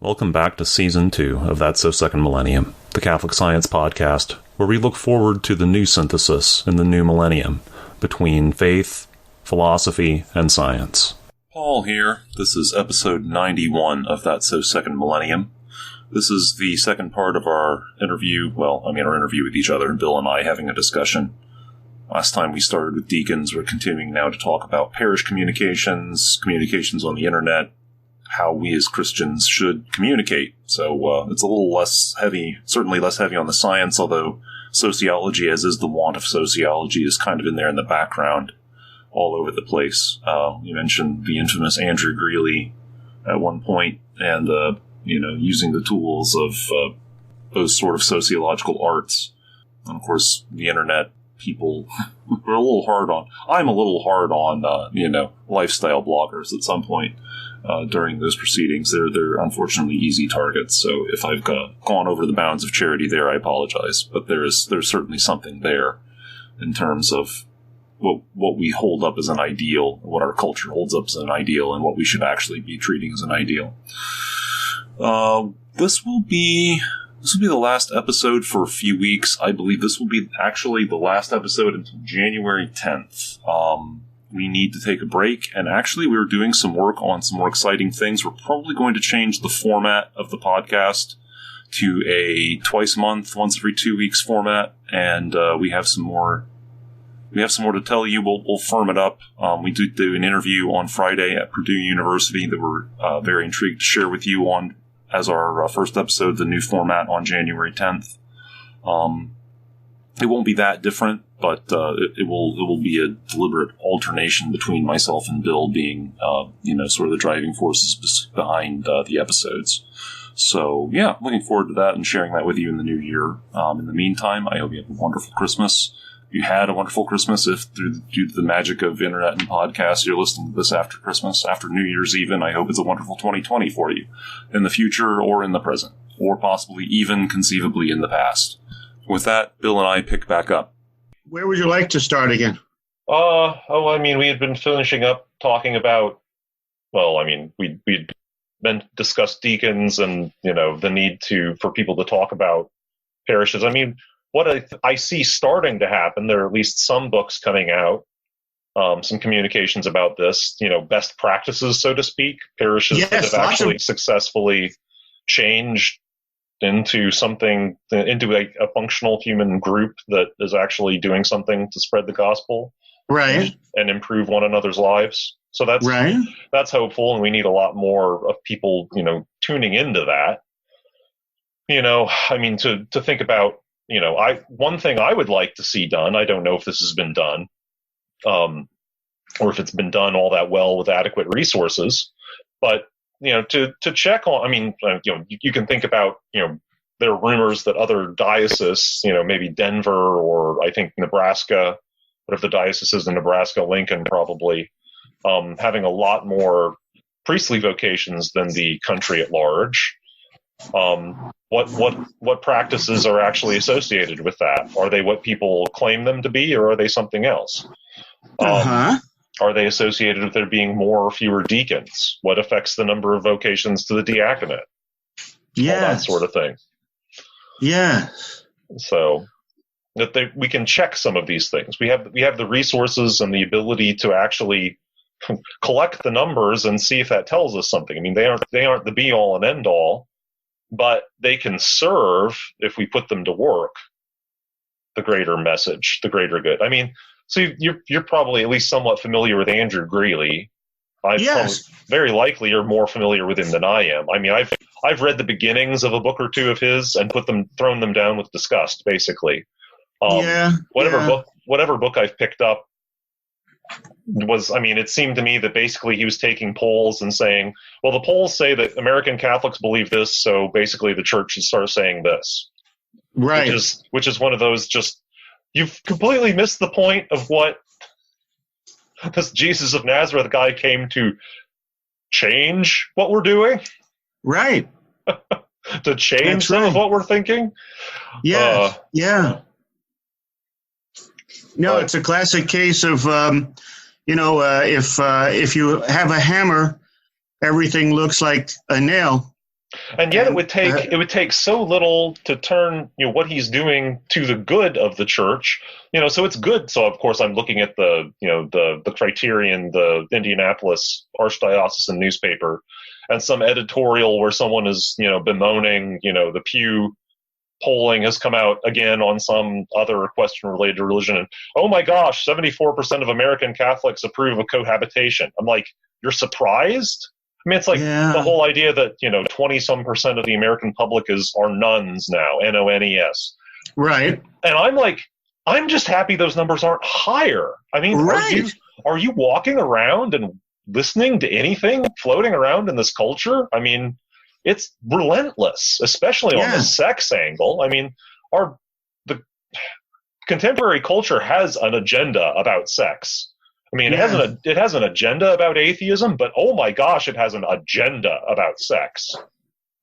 Welcome back to Season 2 of That's So Second Millennium, the Catholic Science podcast, where we look forward to the new synthesis in the new millennium between faith, philosophy, and science. Paul here. This is episode 91 of That's So Second Millennium. This is the second part of our interview, our interview with each other, and Bill and I having a discussion. Last time we started with deacons. We're continuing now to talk about parish communications on the internet, how we as Christians should communicate. So it's a little less heavy, certainly less heavy on the science, although sociology, as is the want of sociology, is kind of in there in the background all over the place. You mentioned the infamous Andrew Greeley at one point, and using the tools of those sort of sociological arts. And of course, the internet people are I'm a little hard on lifestyle bloggers at some point during those proceedings. They're unfortunately easy targets. So if I've gone over the bounds of charity there, I apologize. But there's certainly something there in terms of what we hold up as an ideal, what our culture holds up as an ideal, and what we should actually be treating as an ideal. This will be the last episode for a few weeks. I believe this will be actually the last episode until January 10th. We need to take a break, and actually we're doing some work on some more exciting things. We're probably going to change the format of the podcast to a twice a month, once every 2 weeks format, and we have some more to tell you. We'll firm it up. We did do an interview on Friday at Purdue University that we're very intrigued to share with you on as our first episode, the new format on January 10th. It won't be that different, but it will be a deliberate alternation between myself and Bill being, sort of the driving forces behind the episodes. So, yeah, looking forward to that and sharing that with you in the new year. In the meantime, I hope you have a wonderful Christmas. You had a wonderful Christmas if, due to the magic of internet and podcasts, you're listening to this after Christmas, after New Year's Eve, and I hope it's a wonderful 2020 for you, in the future or in the present, or possibly even conceivably in the past. With that, Bill and I pick back up. Where would you like to start again? We had been finishing up talking about, we'd been discussed deacons and, the need for people to talk about parishes. What I see starting to happen, there are at least some books coming out, some communications about this, best practices, so to speak, parishes that have actually successfully changed into a functional human group that is actually doing something to spread the gospel, right, and improve one another's lives. So that's right. That's hopeful, and we need a lot more of people, tuning into that. To think about. One thing I would like to see done, I don't know if this has been done, or if it's been done all that well with adequate resources, but, to check on, you can think about, there are rumors that other dioceses, maybe Denver or I think Nebraska, whatever the diocese is in Nebraska, Lincoln probably, having a lot more priestly vocations than the country at large. What practices are actually associated with that? Are they what people claim them to be, or are they something else? Are they associated with there being more or fewer deacons? What affects the number of vocations to the diaconate? All that sort of thing. Yeah. So that we can check some of these things. We have the resources and the ability to actually collect the numbers and see if that tells us something. They aren't the be all and end all. But they can serve, if we put them to work, the greater message, the greater good. So you're probably at least somewhat familiar with Andrew Greeley. Yes. Very likely you're more familiar with him than I am. I've read the beginnings of a book or two of his and thrown them down with disgust, basically. Whatever book I've picked up was, it seemed to me that basically he was taking polls and saying, well, the polls say that American Catholics believe this, so basically the church should start saying this. Right. Which is one of those you've completely missed the point of what this Jesus of Nazareth guy came to change what we're doing. Right. To change some of what we're thinking. Yeah. No, it's a classic case of, if you have a hammer, everything looks like a nail. And yet And, it would take so little to turn, what he's doing to the good of the church. So it's good. So of course I'm looking at the Criterion, the Indianapolis Archdiocesan newspaper, and some editorial where someone is, bemoaning, the Pew polling has come out again on some other question related to religion. And oh my gosh, 74% of American Catholics approve of cohabitation. I'm like, you're surprised? I mean, it's like the whole idea that, 20 some percent of the American public are nuns now, NONES. Right. And I'm like, I'm just happy those numbers aren't higher. I mean, right. Are you walking around and listening to anything floating around in this culture? I mean, it's relentless, especially on the sex angle. I mean, the contemporary culture has an agenda about sex. I mean, it has an agenda about atheism, but oh my gosh, it has an agenda about sex.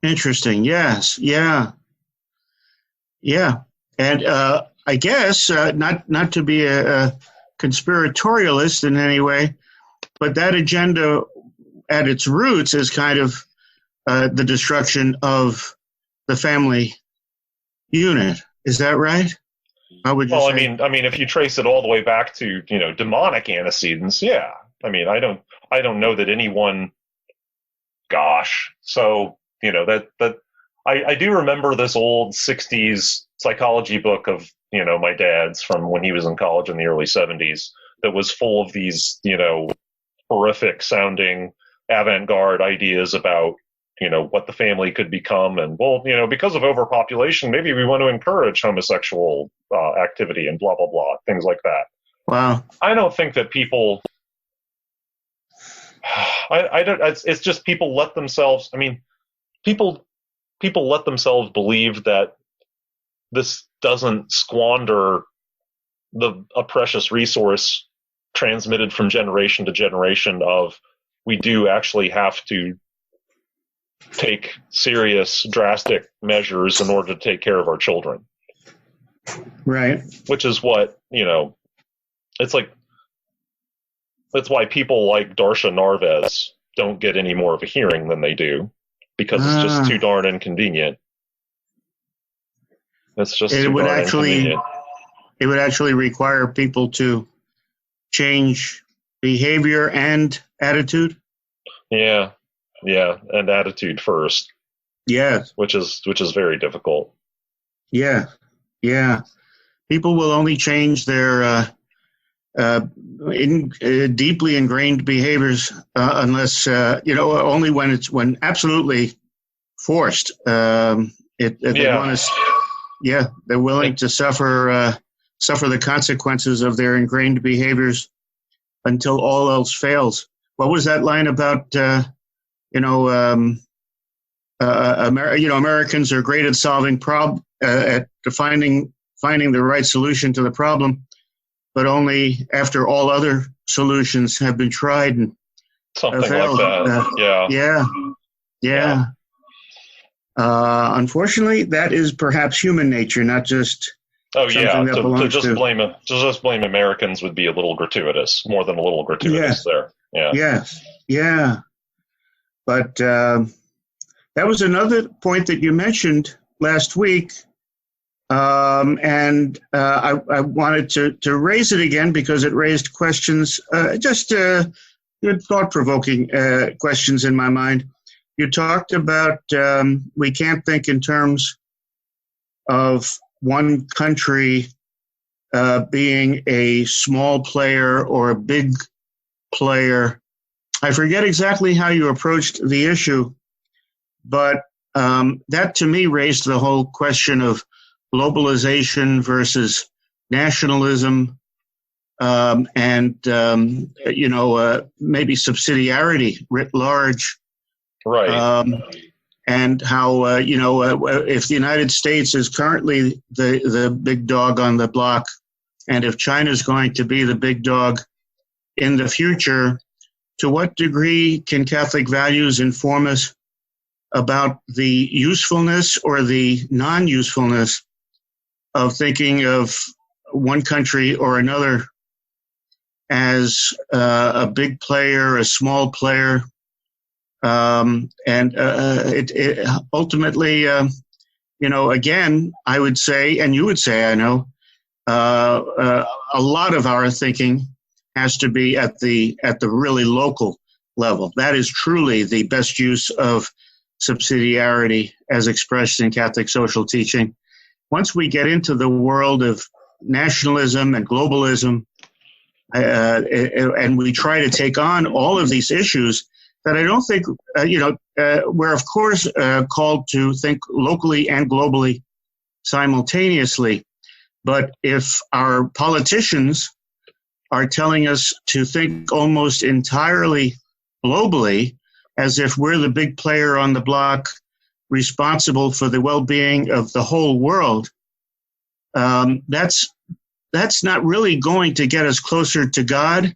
Interesting. Yes. Yeah. Yeah. And I guess not to be a conspiratorialist in any way, but that agenda at its roots is kind of the destruction of the family unit. Is that right? How would you say? I mean, if you trace it all the way back to, demonic antecedents, yeah. I mean, I don't know that anyone, gosh. So, I do remember this old 60s psychology book of, my dad's from when he was in college in the early 70s that was full of these, horrific sounding avant-garde ideas about, what the family could become. And, well, because of overpopulation, maybe we want to encourage homosexual activity and blah, blah, blah, things like that. Wow. I don't think that people, I don't, it's just people let themselves, I mean, people let themselves believe that this doesn't squander a precious resource transmitted from generation to generation of, we do actually have to take serious, drastic measures in order to take care of our children. Right. Which is what, it's like, that's why people like Darsha Narvez don't get any more of a hearing than they do, because it's just too darn inconvenient. It's just inconvenient. It would actually require people to change behavior and attitude. Yeah. Yeah, and attitude first. Yes. Which is very difficult. Yeah. Yeah. People will only change their deeply ingrained behaviors unless only when absolutely forced. If they want to, they're willing to suffer the consequences of their ingrained behaviors until all else fails. What was that line about? Americans are great at solving at finding the right solution to the problem, but only after all other solutions have been tried and something failed. Like that. Yeah. Unfortunately, that is perhaps human nature, not just. To just blame Americans would be a little gratuitous, more than a little gratuitous there. Yeah. Yes. Yeah. But that was another point that you mentioned last week, and I wanted to raise it again because it raised questions, just good thought-provoking questions in my mind. You talked about we can't think in terms of one country being a small player or a big player. I forget exactly how you approached the issue, but that to me raised the whole question of globalization versus nationalism, and maybe subsidiarity writ large. Right. And how if the United States is currently the big dog on the block, and if China is going to be the big dog in the future, to what degree can Catholic values inform us about the usefulness or the non-usefulness of thinking of one country or another as a big player, a small player, It ultimately, again, I would say, and you would say, I know, a lot of our thinking has to be at the really local level. That is truly the best use of subsidiarity as expressed in Catholic social teaching. Once we get into the world of nationalism and globalism, and we try to take on all of these issues that I don't think, we're of course called to think locally and globally simultaneously. But if our politicians are telling us to think almost entirely globally, as if we're the big player on the block responsible for the well-being of the whole world, that's not really going to get us closer to God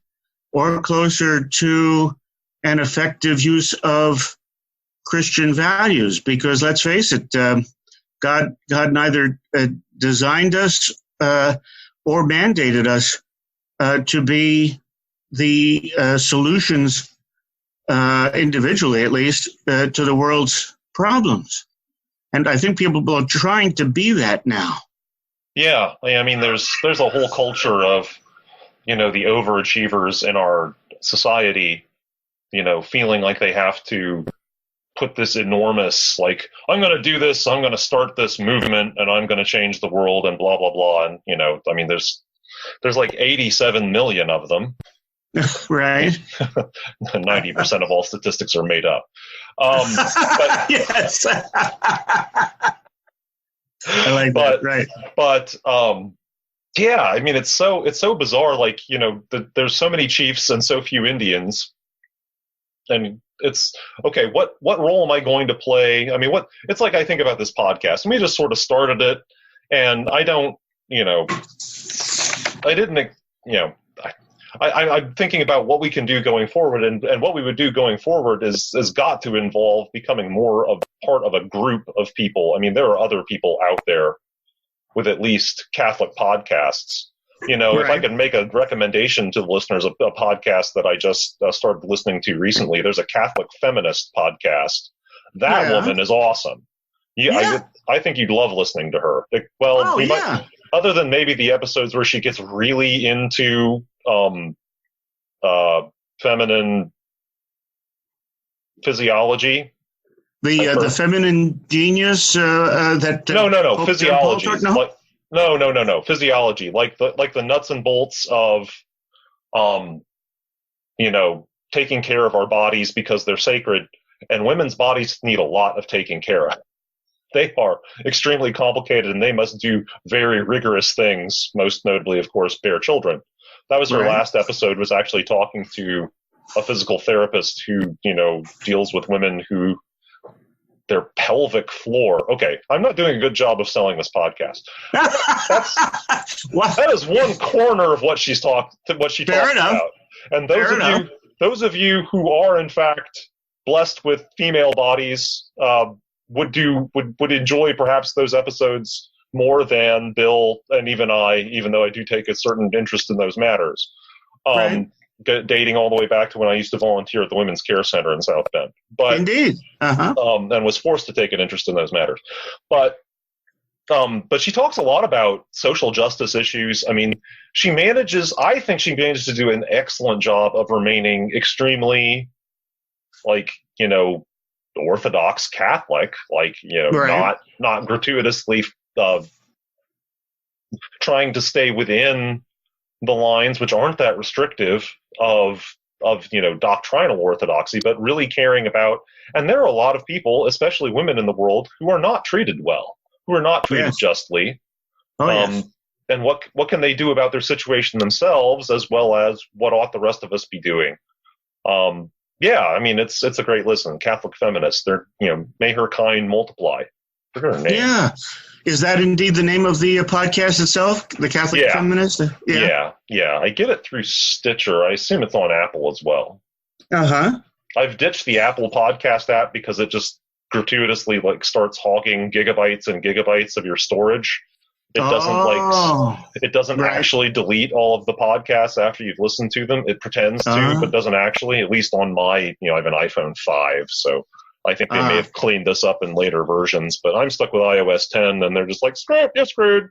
or closer to an effective use of Christian values. Because let's face it, God neither designed us or mandated us to be the solutions, individually at least, to the world's problems. And I think people are trying to be that now. Yeah, I mean, there's a whole culture of, the overachievers in our society, feeling like they have to put this enormous, like, I'm going to do this, I'm going to start this movement, and I'm going to change the world, and blah, blah, blah. And, I mean, there's like 87 million of them. Right. 90% of all statistics are made up. But, yes. I like that, right. But, yeah, I mean, it's so bizarre. Like, there's so many chiefs and so few Indians. And it's okay. What role am I going to play? I mean, it's like I think about this podcast, and we just sort of started it, and I don't, I didn't, I'm thinking about what we can do going forward, and what we would do going forward is got to involve becoming more of part of a group of people. I mean, there are other people out there with at least Catholic podcasts. Right. If I could make a recommendation to the listeners of a podcast that I just started listening to recently, there's a Catholic Feminist podcast. That woman is awesome. I think you'd love listening to her. Other than maybe the episodes where she gets really into feminine physiology. The feminine genius that no physiology. No. Physiology, like the nuts and bolts of, taking care of our bodies because they're sacred, and women's bodies need a lot of taking care of. They are extremely complicated, and they must do very rigorous things, most notably, of course, bear children. That was her last episode, was actually talking to a physical therapist who, deals with women who their pelvic floor. Okay, I'm not doing a good job of selling this podcast. That is one corner of what she talks about. And those of you who are in fact blessed with female bodies would enjoy perhaps those episodes more than Bill and even I, even though I do take a certain interest in those matters. Dating all the way back to when I used to volunteer at the Women's Care Center in South Bend. But indeed, and was forced to take an interest in those matters. But she talks a lot about social justice issues. I mean, I think she manages to do an excellent job of remaining extremely, Orthodox Catholic, not gratuitously trying to stay within the lines, which aren't that restrictive of doctrinal orthodoxy, but really caring about. And there are a lot of people, especially women in the world, who are not treated well, who are not treated justly. And what can they do about their situation themselves, as well as what ought the rest of us be doing? I mean, it's a great listen. Catholic Feminist. They're, may her kind multiply. Forget her name. Yeah. Is that indeed the name of the podcast itself? The Catholic Feminist? Yeah. I get it through Stitcher. I assume it's on Apple as well. I've ditched the Apple podcast app because it just gratuitously starts hogging gigabytes and gigabytes of your storage. It doesn't it doesn't right. actually delete all of the podcasts after you've listened to them. It pretends to, but doesn't actually, at least on my, I have an iPhone 5, so I think they may have cleaned this up in later versions, but I'm stuck with iOS 10 and they're just like, you're screwed.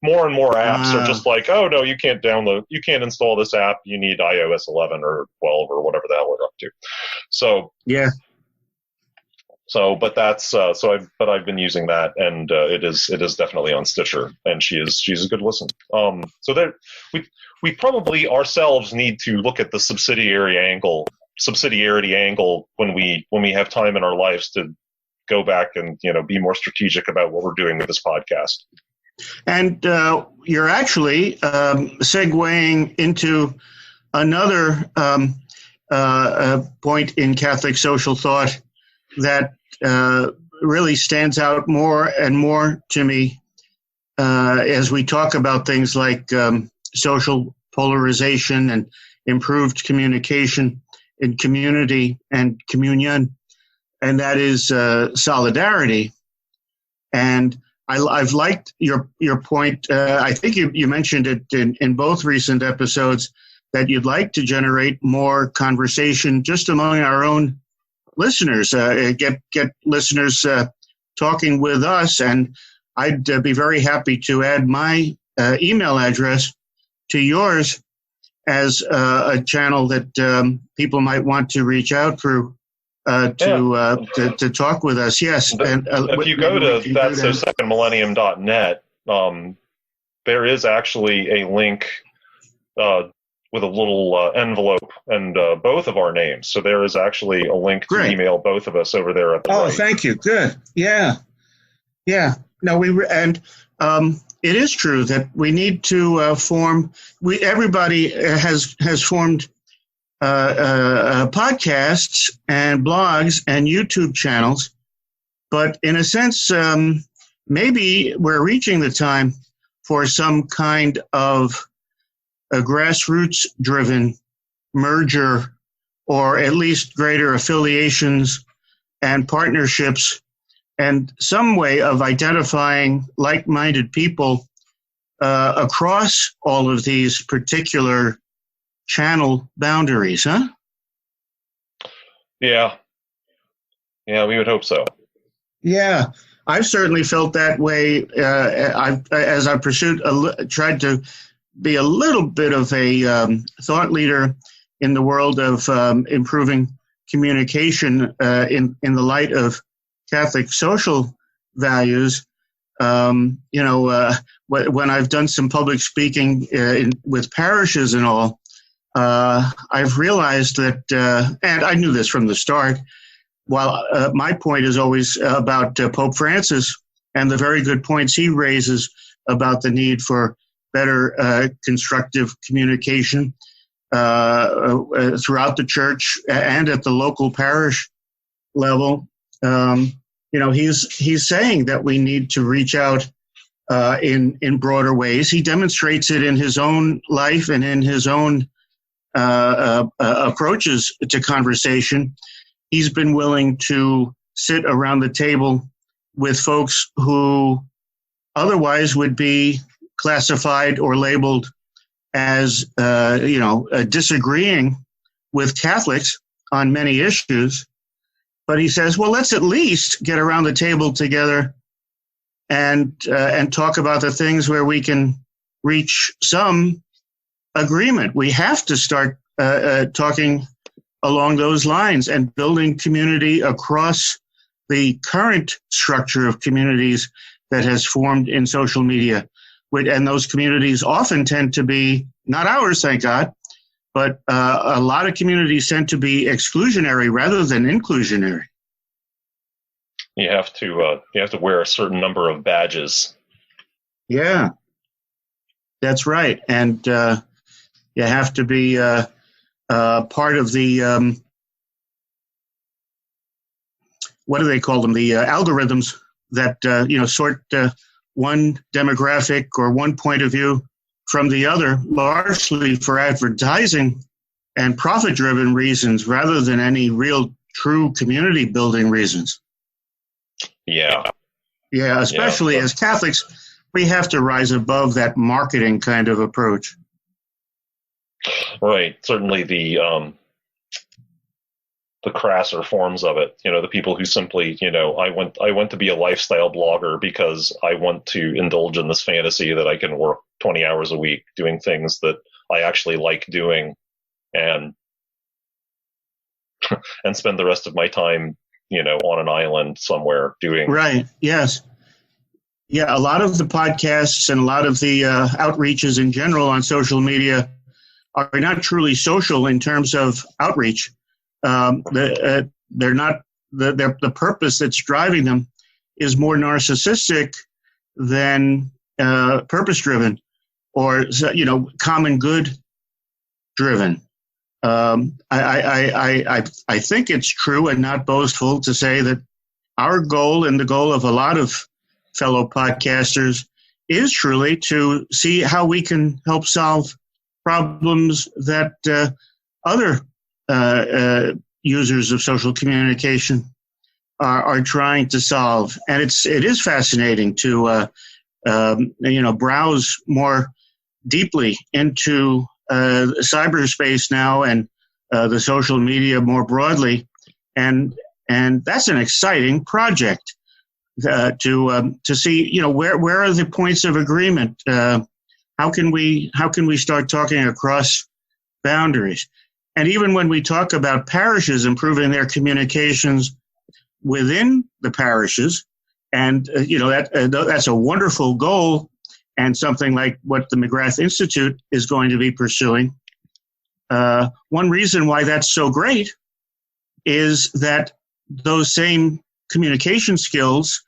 More and more apps are just like, oh no, you can't install this app. You need iOS 11 or 12 or whatever the hell we're up to. So, yeah. But I've been using that, and it is definitely on Stitcher, and she's a good listen. So there, we probably ourselves need to look at the subsidiarity angle when we have time in our lives to go back and be more strategic about what we're doing with this podcast. And you're actually segueing into another point in Catholic social thought that really stands out more and more to me as we talk about things like social polarization and improved communication in community and communion, and that is solidarity. And I've liked your point. I think you mentioned it in both recent episodes that you'd like to generate more conversation just among our own listeners, get listeners talking with us, and I'd be very happy to add my email address to yours as a channel that people might want to reach out through to talk with us. Yes, and if you go to thatsosecondmillennium.net, there is actually a link with a little envelope and both of our names. So there is actually a link to email both of us over there at the right. Thank you. Good. Yeah. No, it is true that we need to form. Everybody has formed podcasts and blogs and YouTube channels, but in a sense, maybe we're reaching the time for some kind of a grassroots-driven merger, or at least greater affiliations and partnerships, and some way of identifying like-minded people across all of these particular channel boundaries, huh? Yeah, we would hope so. Yeah, I've certainly felt that way. As I tried to be a little bit of a thought leader in the world of improving communication in the light of Catholic social values. When I've done some public speaking with parishes and all, I've realized that, and I knew this from the start, while my point is always about Pope Francis and the very good points he raises about the need for better constructive communication throughout the church and at the local parish level. He's saying that we need to reach out in broader ways. He demonstrates it in his own life and in his own approaches to conversation. He's been willing to sit around the table with folks who otherwise would be classified or labeled as, disagreeing with Catholics on many issues. But he says, well, let's at least get around the table together and talk about the things where we can reach some agreement. We have to start talking along those lines and building community across the current structure of communities that has formed in social media. And those communities often tend to be, not ours, thank God, but a lot of communities tend to be exclusionary rather than inclusionary. You have to wear a certain number of badges. Yeah, that's right. And you have to be part of the, what do they call them? The algorithms that, sort one demographic or one point of view from the other, largely for advertising and profit-driven reasons rather than any real true community-building reasons. Yeah. Yeah, especially as Catholics, we have to rise above that marketing kind of approach. Right. Certainly the crasser forms of it. The people who simply, I want to be a lifestyle blogger because I want to indulge in this fantasy that I can work 20 hours a week doing things that I actually like doing, and spend the rest of my time, on an island somewhere doing. Right. Yes. Yeah. A lot of the podcasts and a lot of the outreaches in general on social media are not truly social in terms of outreach. They're not, the purpose that's driving them is more narcissistic than purpose driven, or common good driven. I think it's true and not boastful to say that our goal and the goal of a lot of fellow podcasters is truly to see how we can help solve problems that other users of social communication are trying to solve. And it is fascinating to browse more deeply into cyberspace now and the social media more broadly, and that's an exciting project to see where are the points of agreement. How can we start talking across boundaries? And even when we talk about parishes improving their communications within the parishes, and that's a wonderful goal, and something like what the McGrath Institute is going to be pursuing. One reason why that's so great is that those same communication skills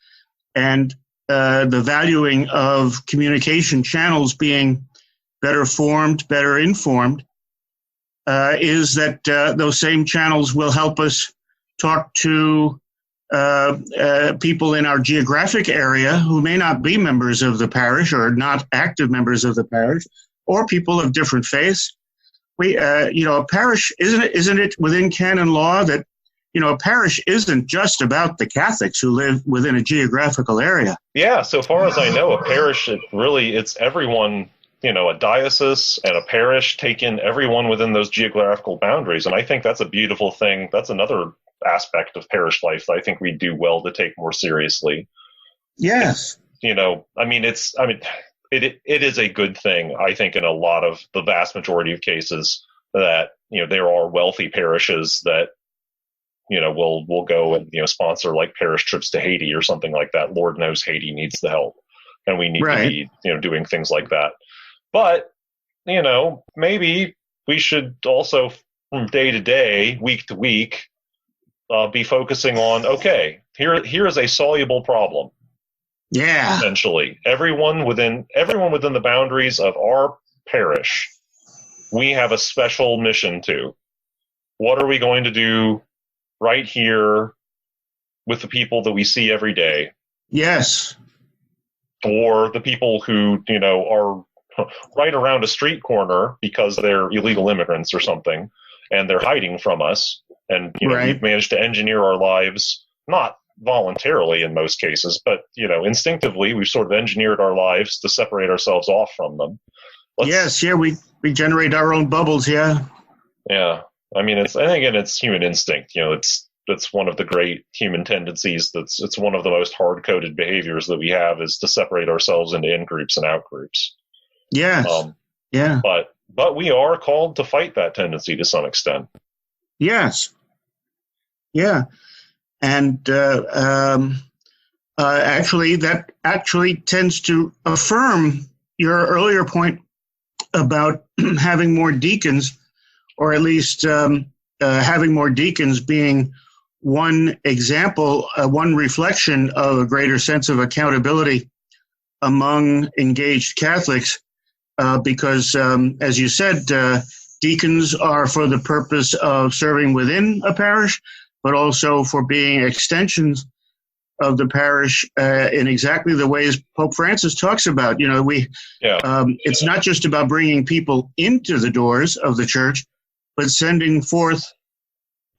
and the valuing of communication channels being better formed, better informed, is that those same channels will help us talk to people in our geographic area who may not be members of the parish or not active members of the parish, or people of different faiths. A parish, isn't it within canon law that, a parish isn't just about the Catholics who live within a geographical area? Yeah, so far as I know, a parish, it's everyone, a diocese and a parish take in everyone within those geographical boundaries. And I think that's a beautiful thing. That's another aspect of parish life that I think we do well to take more seriously. Yes. It is a good thing, I think, in a lot of the vast majority of cases that, there are wealthy parishes that, will go and, sponsor like parish trips to Haiti or something like that. Lord knows Haiti needs the help, and we need to be, doing things like that. But, maybe we should also, from day to day, week to week, be focusing on, okay, here is a soluble problem. Yeah. Essentially, everyone within the boundaries of our parish, we have a special mission to. What are we going to do right here with the people that we see every day? Yes. Or the people who, are right around a street corner because they're illegal immigrants or something, and they're hiding from us. And, we've managed to engineer our lives, not voluntarily in most cases, but, instinctivtly, we've sort of engineered our lives to separate ourselves off from them. We generate our own bubbles, yeah. Yeah. I mean, it's human instinct. It's one of the great human tendencies. It's one of the most hard-coded behaviors that we have, is to separate ourselves into in-groups and out-groups. Yes. Yeah. But we are called to fight that tendency to some extent. Yes. Yeah. And that actually tends to affirm your earlier point about having more deacons, or at least having more deacons being one example, one reflection of a greater sense of accountability among engaged Catholics, because, as you said, deacons are for the purpose of serving within a parish, but also for being extensions of the parish in exactly the ways Pope Francis talks about. It's not just about bringing people into the doors of the church, but sending forth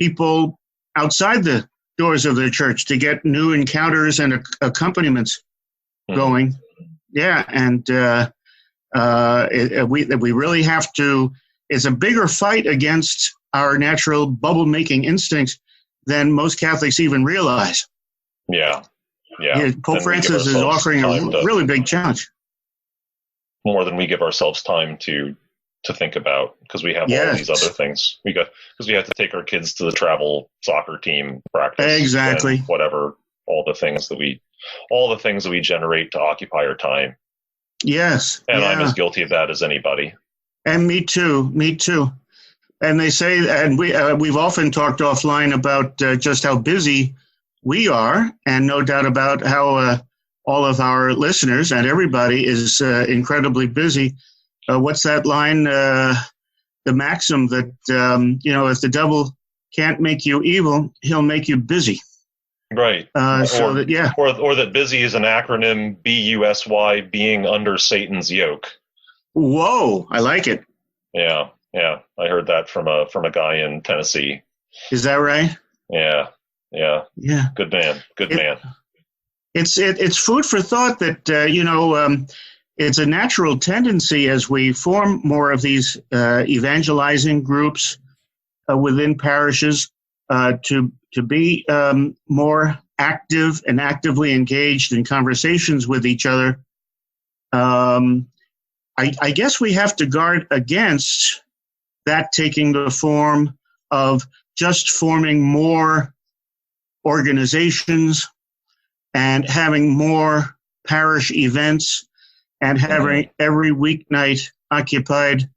people outside the doors of the church to get new encounters and accompaniments going. Yeah, and we really have to. It's a bigger fight against our natural bubble-making instincts than most Catholics even realize. Yeah, yeah. Pope Francis is offering a really big challenge. More than we give ourselves time to think about, because we have all these other things. Because we have to take our kids to the travel soccer team practice. Exactly. And whatever, all the things that we generate to occupy our time. Yes. And I'm as guilty of that as anybody. And me too. And they say, and we've often talked offline about just how busy we are, and no doubt about how all of our listeners and everybody is incredibly busy. What's that line? The maxim that, if the devil can't make you evil, he'll make you busy. Right. Or that busy is an acronym, BUSY, being under Satan's yoke. Whoa, I like it. Yeah. I heard that from a guy in Tennessee. Is that right? Yeah. Good man. It's food for thought that it's a natural tendency as we form more of these evangelizing groups within parishes to be more active and actively engaged in conversations with each other. I guess we have to guard against that taking the form of just forming more organizations and having more parish events and having every weeknight occupied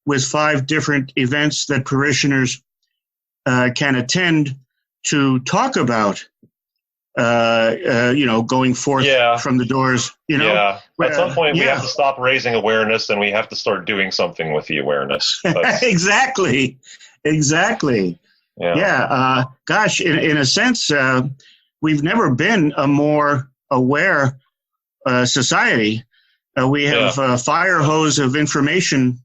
with 5 different events that parishioners can attend to talk about, going forth from the doors. Yeah. At some point, we have to stop raising awareness and we have to start doing something with the awareness. Exactly. Yeah. Gosh, in a sense, we've never been a more aware society. We have a fire hose of information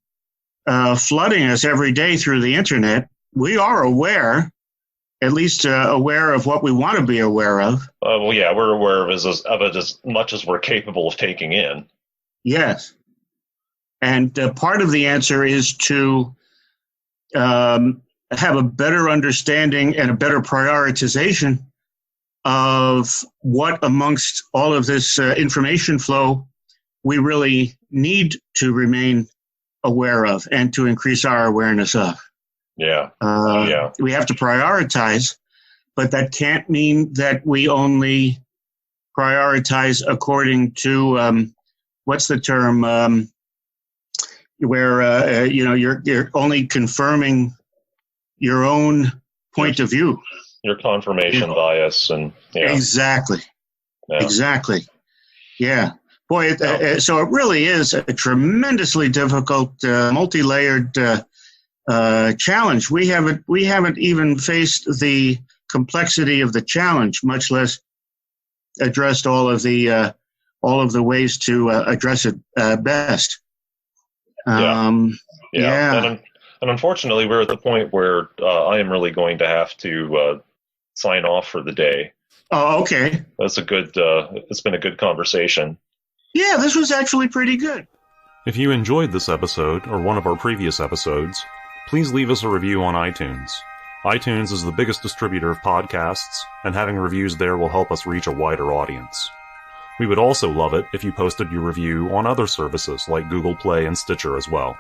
flooding us every day through the internet. We are aware, at least aware of what we want to be aware of. We're aware of it as much as we're capable of taking in. Yes. And part of the answer is to have a better understanding and a better prioritization of what amongst all of this information flow we really need to remain aware of and to increase our awareness of. Yeah. We have to prioritize, but that can't mean that we only prioritize according to what's the term where you're only confirming your own point of view. Your confirmation bias and Exactly. Yeah. Boy, so it really is a tremendously difficult, multi-layered challenge. We haven't even faced the complexity of the challenge, much less addressed all of the ways to address it best. And unfortunately, we're at the point where I am really going to have to sign off for the day. Oh, okay. That's it's been a good conversation. Yeah, this was actually pretty good. If you enjoyed this episode or one of our previous episodes, please leave us a review on iTunes. iTunes is the biggest distributor of podcasts, and having reviews there will help us reach a wider audience. We would also love it if you posted your review on other services like Google Play and Stitcher as well.